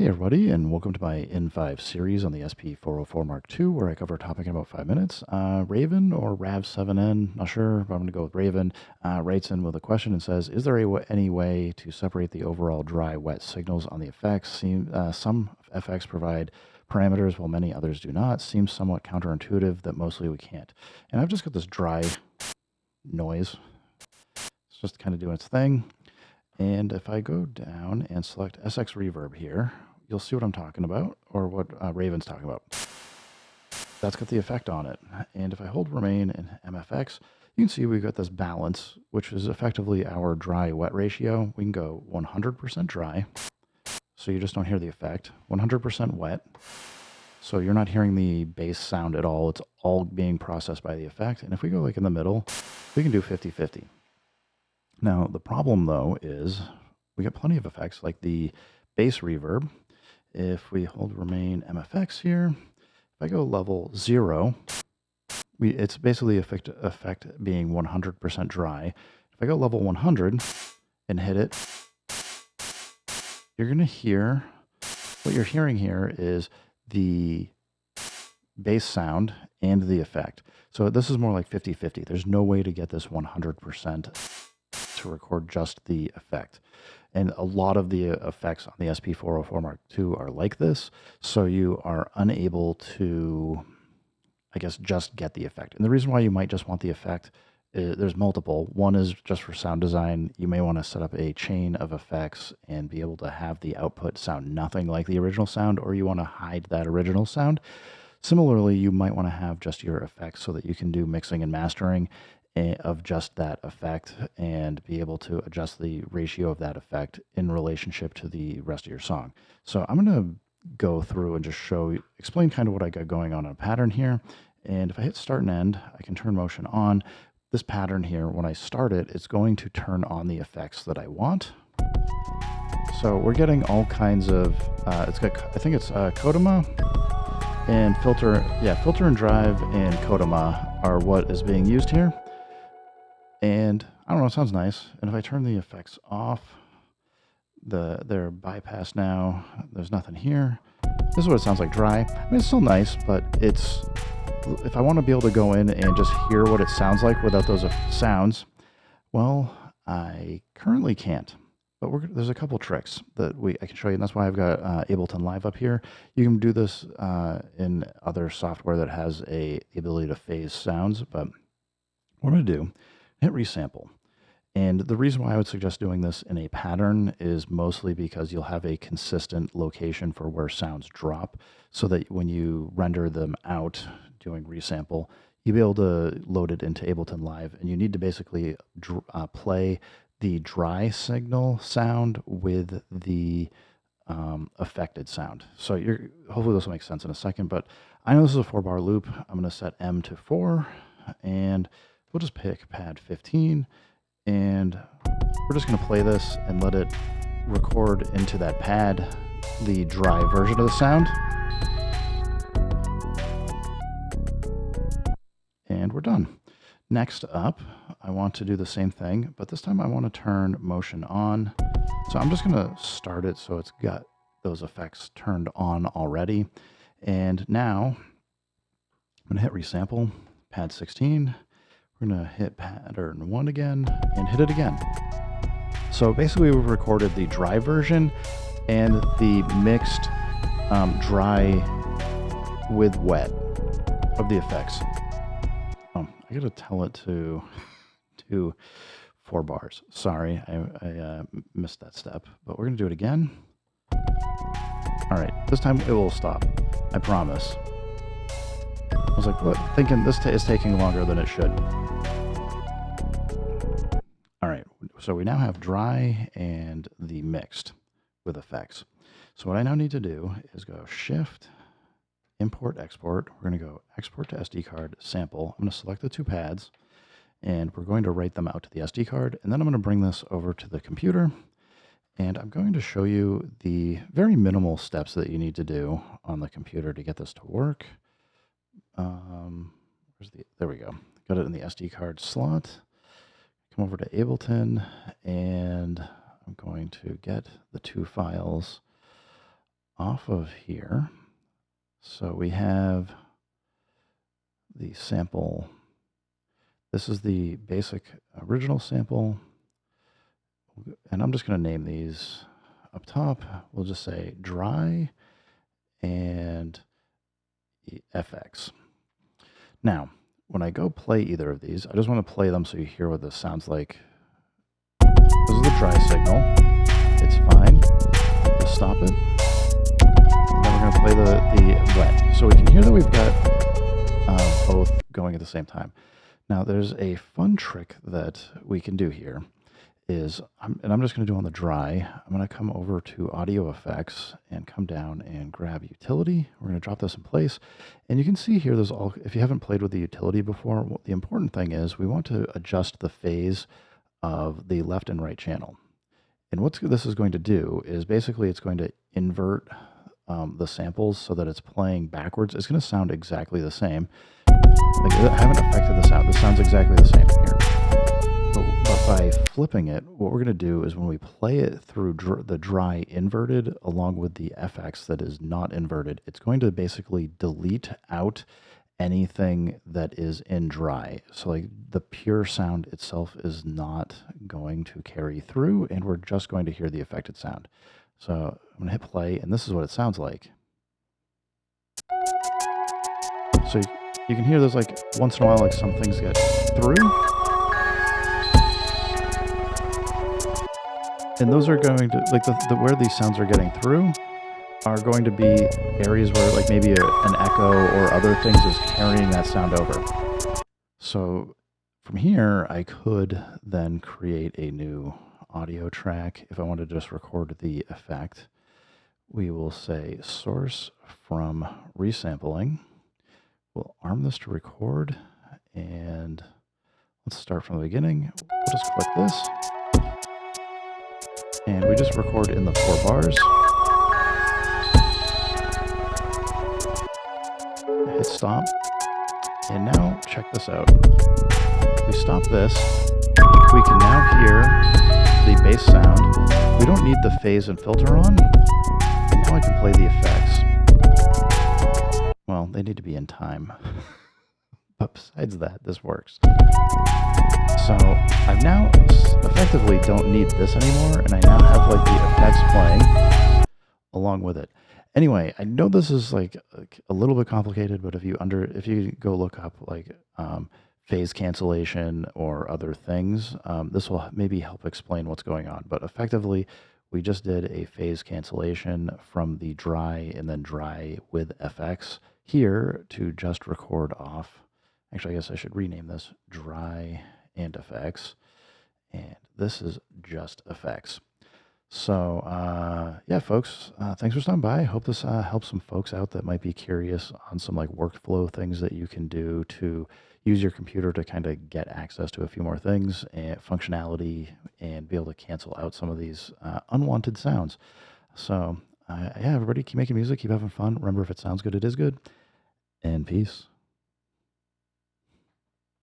Hey everybody, and welcome to my N5 series on the SP404 mk2, where I cover a topic in about 5 minutes. Raven or Rav7N, not sure, but I'm going to go with Raven, writes in with a question and says, is there any way to separate the overall dry-wet signals on the effects? Some effects provide parameters while many others do not. Seems somewhat counterintuitive that mostly we can't. And I've just got this dry noise. It's just kind of doing its thing. And if I go down and select SX Reverb here, you'll see what I'm talking about, or what Raven's talking about. That's got the effect on it. And if I hold remain in MFX, you can see we've got this balance, which is effectively our dry-wet ratio. We can go 100% dry, so you just don't hear the effect. 100% wet, so you're not hearing the bass sound at all. It's all being processed by the effect. And if we go like in the middle, we can do 50-50. Now, the problem, though, is we get plenty of effects like the bass reverb. If we hold remain MFX here, if I go level 0, it's basically effect being 100% dry. If I go level 100 and hit it, you're going to hear, what you're hearing here is the bass sound and the effect. So this is more like 50-50. There's no way to get this 100% to record just the effect. And a lot of the effects on the SP404 mk2 are like this, so you are unable to, I guess, just get the effect. And the reason why you might just want the effect, there's multiple. One is just for sound design. You may want to set up a chain of effects and be able to have the output sound nothing like the original sound, or you want to hide that original sound. Similarly, you might want to have just your effects so that you can do mixing and mastering of just that effect and be able to adjust the ratio of that effect in relationship to the rest of your song. So I'm going to go through and just explain kind of what I got going on in a pattern here. And if I hit start and end, I can turn motion on. This pattern here, when I start it, it's going to turn on the effects that I want. So we're getting all kinds of, it's got, I think it's Kodama and filter. Yeah, filter and drive and Kodama are what is being used here. And I don't know, it sounds nice. And if I turn the effects off, they're bypassed now. There's nothing here. This is what it sounds like dry. I mean, it's still nice, but if I want to be able to go in and just hear what it sounds like without those sounds, well, I currently can't. But there's a couple tricks that I can show you, and that's why I've got Ableton Live up here. You can do this in other software that has the ability to phase sounds, but what I'm going to do, hit resample. And the reason why I would suggest doing this in a pattern is mostly because you'll have a consistent location for where sounds drop, so that when you render them out doing resample, you'll be able to load it into Ableton Live. And you need to basically play the dry signal sound with the affected sound. So hopefully this will make sense in a second, but I know this is a 4-bar loop. I'm going to set M to 4, and we'll just pick pad 15, and we're just going to play this and let it record into that pad the dry version of the sound. And we're done. Next up, I want to do the same thing, but this time I want to turn motion on. So I'm just going to start it so it's got those effects turned on already. And now I'm going to hit resample, pad 16. We're going to hit pattern 1 again and hit it again. So basically we've recorded the dry version and the mixed dry with wet of the effects. I got to tell it to 4 bars. Sorry, I missed that step, but we're going to do it again. All right, this time it will stop. I promise. I was like, what? Thinking this is taking longer than it should. All right, so we now have dry and the mixed with effects. So what I now need to do is go Shift, Import, Export. We're going to go Export to SD card, Sample. I'm going to select the 2 pads, and we're going to write them out to the SD card. And then I'm going to bring this over to the computer, and I'm going to show you the very minimal steps that you need to do on the computer to get this to work. There we go. Got it in the SD card slot. Come over to Ableton, and I'm going to get the 2 files off of here. So we have the sample. This is the basic original sample. And I'm just going to name these up top. We'll just say dry and FX. Now, when I go play either of these, I just want to play them so you hear what this sounds like. This is the dry signal. It's fine. We'll stop it. And then we're going to play the wet. So we can hear that we've got both going at the same time. Now, there's a fun trick that we can do here. I'm just going to do on the dry. I'm going to come over to audio effects and come down and grab utility. We're going to drop this in place. And you can see here, if you haven't played with the utility before, the important thing is we want to adjust the phase of the left and right channel. And what this is going to do is basically it's going to invert the samples so that it's playing backwards. It's going to sound exactly the same. Like, I haven't affected the sound. This sounds exactly the same here. But by flipping it, what we're going to do is when we play it through the dry inverted along with the FX that is not inverted, it's going to basically delete out anything that is in dry. So like the pure sound itself is not going to carry through, and we're just going to hear the affected sound. So I'm going to hit play, and this is what it sounds like. So you can hear there's like once in a while like some things get through. And those are going to, like where these sounds are getting through are going to be areas where like maybe an echo or other things is carrying that sound over. So from here, I could then create a new audio track. If I wanted to just record the effect, we will say source from resampling. We'll arm this to record, and let's start from the beginning. We'll just click this. And we just record in the 4 bars. Hit stop. And now check this out. We stop this. We can now hear the bass sound. We don't need the phase and filter on. And now I can play the effects. Well, they need to be in time. But besides that, this works. So I now effectively don't need this anymore, and I now have like the effects playing along with it. Anyway, I know this is like a little bit complicated, but if you go look up like phase cancellation or other things, this will maybe help explain what's going on. But effectively, we just did a phase cancellation from the dry and then dry with FX here to just record off. Actually, I guess I should rename this dry and effects, and this is just effects. So yeah, folks, thanks for stopping by. I hope this helps some folks out that might be curious on some like workflow things that you can do to use your computer to kind of get access to a few more things and functionality and be able to cancel out some of these unwanted sounds. So yeah, everybody keep making music, keep having fun. Remember, if it sounds good, it is good, and peace.